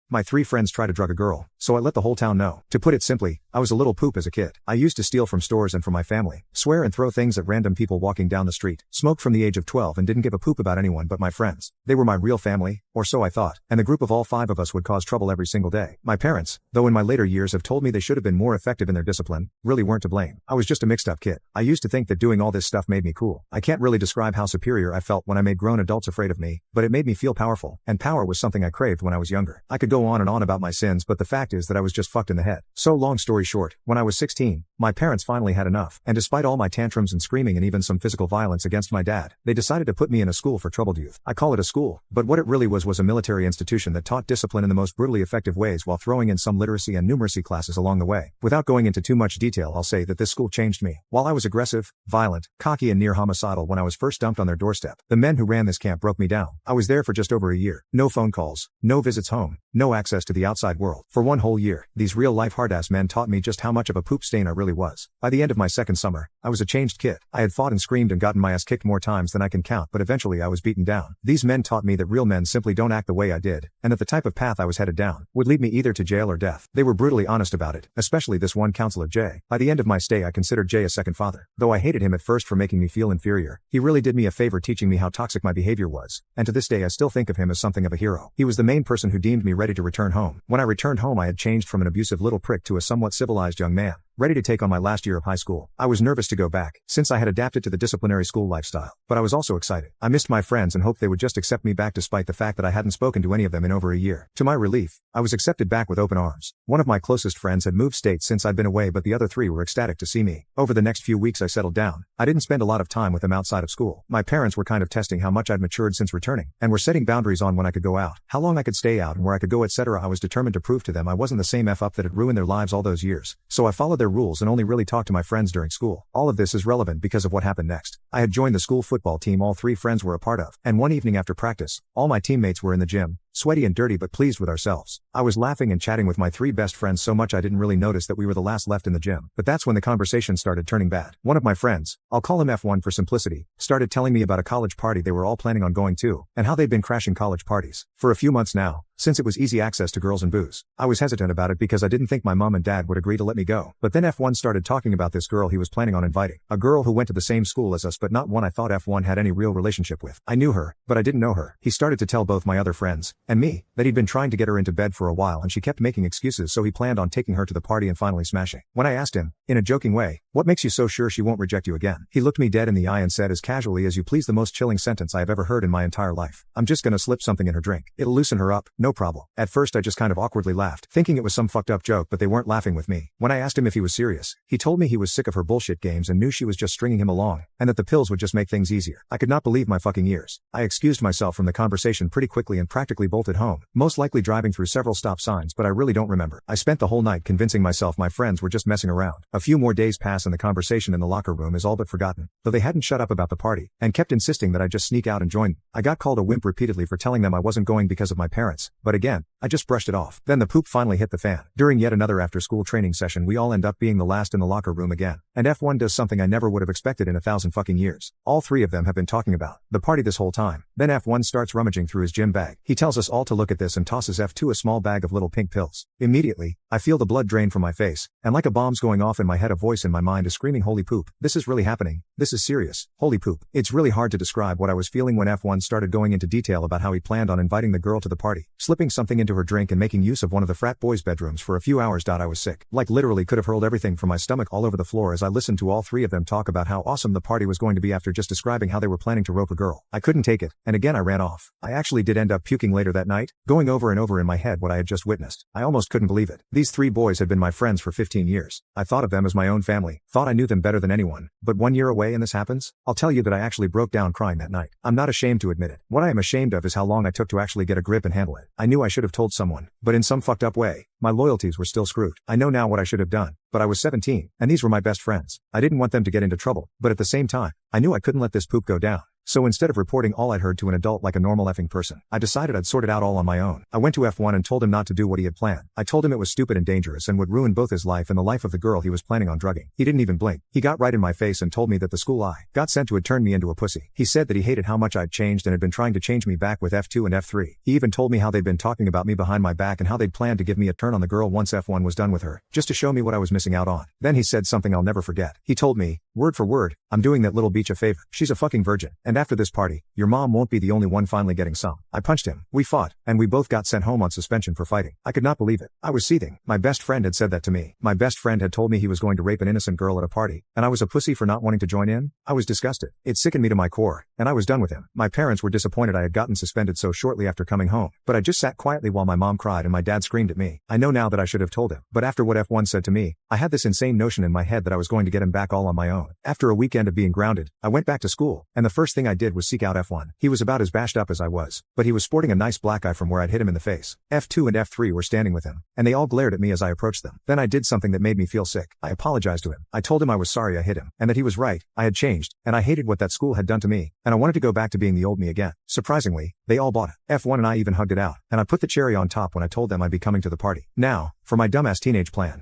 My three friends tried to drug a girl, so I let the whole town know. To put it simply, I was a little poop as a kid. I used to steal from stores and from my family, swear and throw things at random people walking down the street, smoke from the age of 12 and didn't give a poop about anyone but my friends. They were my real family, or so I thought, and the group of all five of us would cause trouble every single day. My parents, though in my later years have told me they should have been more effective in their discipline, really weren't to blame. I was just a mixed up kid. I used to think that doing all this stuff made me cool. I can't really describe how superior I felt when I made grown adults afraid of me, but it made me feel powerful, and power was something I craved when I was younger. I could go on and on about my sins, but the fact is that I was just fucked in the head. So long story short, when I was 16, my parents finally had enough, and despite all my tantrums and screaming and even some physical violence against my dad, they decided to put me in a school for troubled youth. I call it a school, but what it really was a military institution that taught discipline in the most brutally effective ways while throwing in some literacy and numeracy classes along the way. Without going into too much detail, I'll say that this school changed me. While I was aggressive, violent, cocky and near homicidal when I was first dumped on their doorstep, the men who ran this camp broke me down. I was there for just over a year. No phone calls, no visits home, no access to the outside world. For one whole year, these real-life hard-ass men taught me just how much of a poop stain I really was. By the end of my second summer, I was a changed kid. I had fought and screamed and gotten my ass kicked more times than I can count, but eventually I was beaten down. These men taught me that real men simply don't act the way I did, and that the type of path I was headed down would lead me either to jail or death. They were brutally honest about it, especially this one counselor Jay. By the end of my stay, I considered Jay a second father. Though I hated him at first for making me feel inferior, he really did me a favor teaching me how toxic my behavior was, and to this day I still think of him as something of a hero. He was the main person who deemed me ready to return home. When I returned home, I had changed from an abusive little prick to a somewhat civilized young man, ready to take on my last year of high school. I was nervous to go back, since I had adapted to the disciplinary school lifestyle, but I was also excited. I missed my friends and hoped they would just accept me back despite the fact that I hadn't spoken to any of them in over a year. To my relief, I was accepted back with open arms. One of my closest friends had moved states since I'd been away, but the other three were ecstatic to see me. Over the next few weeks I settled down. I didn't spend a lot of time with them outside of school. My parents were kind of testing how much I'd matured since returning, and were setting boundaries on when I could go out, how long I could stay out and where I could go, etc. I was determined to prove to them I wasn't the same F up that had ruined their lives all those years, so I followed their rules and only really talked to my friends during school. All of this is relevant because of what happened next. I had joined the school football team all three friends were a part of, and one evening after practice, all my teammates were in the gym, sweaty and dirty but pleased with ourselves. I was laughing and chatting with my three best friends so much I didn't really notice that we were the last left in the gym. But that's when the conversation started turning bad. One of my friends, I'll call him F1 for simplicity, started telling me about a college party they were all planning on going to, and how they'd been crashing college parties for a few months now, since it was easy access to girls and booze. I was hesitant about it because I didn't think my mom and dad would agree to let me go. But then F1 started talking about this girl he was planning on inviting. A girl who went to the same school as us but not one I thought F1 had any real relationship with. I knew her, but I didn't know her. He started to tell both my other friends, and me, that he'd been trying to get her into bed for a while and she kept making excuses, so he planned on taking her to the party and finally smashing. When I asked him, in a joking way, what makes you so sure she won't reject you again? He looked me dead in the eye and said as casually as you please, the most chilling sentence I have ever heard in my entire life. I'm just gonna slip something in her drink. It'll loosen her up, no problem. At first I just kind of awkwardly laughed, thinking it was some fucked up joke, but they weren't laughing with me. When I asked him if he was serious, he told me he was sick of her bullshit games and knew she was just stringing him along, and that the pills would just make things easier. I could not believe my fucking ears. I excused myself from the conversation pretty quickly and practically bolted home, most likely driving through several stop signs, but I really don't remember. I spent the whole night convincing myself my friends were just messing around. A few more days pass and the conversation in the locker room is all but forgotten, though they hadn't shut up about the party, and kept insisting that I just sneak out and join them. I got called a wimp repeatedly for telling them I wasn't going because of my parents, but again, I just brushed it off. Then the poop finally hit the fan. During yet another after-school training session, we all end up being the last in the locker room again, and F1 does something I never would have expected in 1,000 fucking years. All three of them have been talking about the party this whole time. Then F1 starts rummaging through his gym bag. He tells us all to look at this and tosses F2 a small bag of little pink pills. Immediately, I feel the blood drain from my face, and like a bomb's going off in my head, a voice in my mind is screaming, holy poop, this is really happening, this is serious, holy poop. It's really hard to describe what I was feeling when F1 started going into detail about how he planned on inviting the girl to the party, slipping something into her drink and making use of one of the frat boys' bedrooms for a few hours. I was sick. Like literally could have hurled everything from my stomach all over the floor as I listened to all three of them talk about how awesome the party was going to be after just describing how they were planning to rope a girl. I couldn't take it, and again I ran off. I actually did end up puking later that night, going over and over in my head what I had just witnessed. I almost couldn't believe it. These three boys had been my friends for 15 years. I thought of them as my own family, thought I knew them better than anyone, but 1 year away and this happens? I'll tell you that I actually broke down crying that night. I'm not ashamed to admit it. What I am ashamed of is how long I took to actually get a grip and handle it. I knew I should have told someone, but in some fucked up way, my loyalties were still screwed. I know now what I should have done, but I was 17, and these were my best friends. I didn't want them to get into trouble, but at the same time, I knew I couldn't let this poop go down. So instead of reporting all I'd heard to an adult like a normal effing person, I decided I'd sort it out all on my own. I went to F1 and told him not to do what he had planned. I told him it was stupid and dangerous and would ruin both his life and the life of the girl he was planning on drugging. He didn't even blink. He got right in my face and told me that the school I got sent to had turned me into a pussy. He said that he hated how much I'd changed and had been trying to change me back with F2 and F3. He even told me how they'd been talking about me behind my back and how they'd planned to give me a turn on the girl once F1 was done with her, just to show me what I was missing out on. Then he said something I'll never forget. He told me, word for word, I'm doing that little beach a favor. She's a fucking virgin. And after this party, your mom won't be the only one finally getting some. I punched him. We fought, and we both got sent home on suspension for fighting. I could not believe it. I was seething. My best friend had said that to me. My best friend had told me he was going to rape an innocent girl at a party, and I was a pussy for not wanting to join in. I was disgusted. It sickened me to my core, and I was done with him. My parents were disappointed I had gotten suspended so shortly after coming home, but I just sat quietly while my mom cried and my dad screamed at me. I know now that I should have told him, but after what F1 said to me, I had this insane notion in my head that I was going to get him back all on my own. After a weekend of being grounded, I went back to school, and the first thing I did was seek out F1. He was about as bashed up as I was, but he was sporting a nice black eye from where I'd hit him in the face. F2 and F3 were standing with him, and they all glared at me as I approached them. Then I did something that made me feel sick. I apologized to him. I told him I was sorry I hit him, and that he was right. I had changed, and I hated what that school had done to me, and I wanted to go back to being the old me again. Surprisingly, they all bought it. F1 and I even hugged it out, and I put the cherry on top when I told them I'd be coming to the party. Now, for my dumbass teenage plan.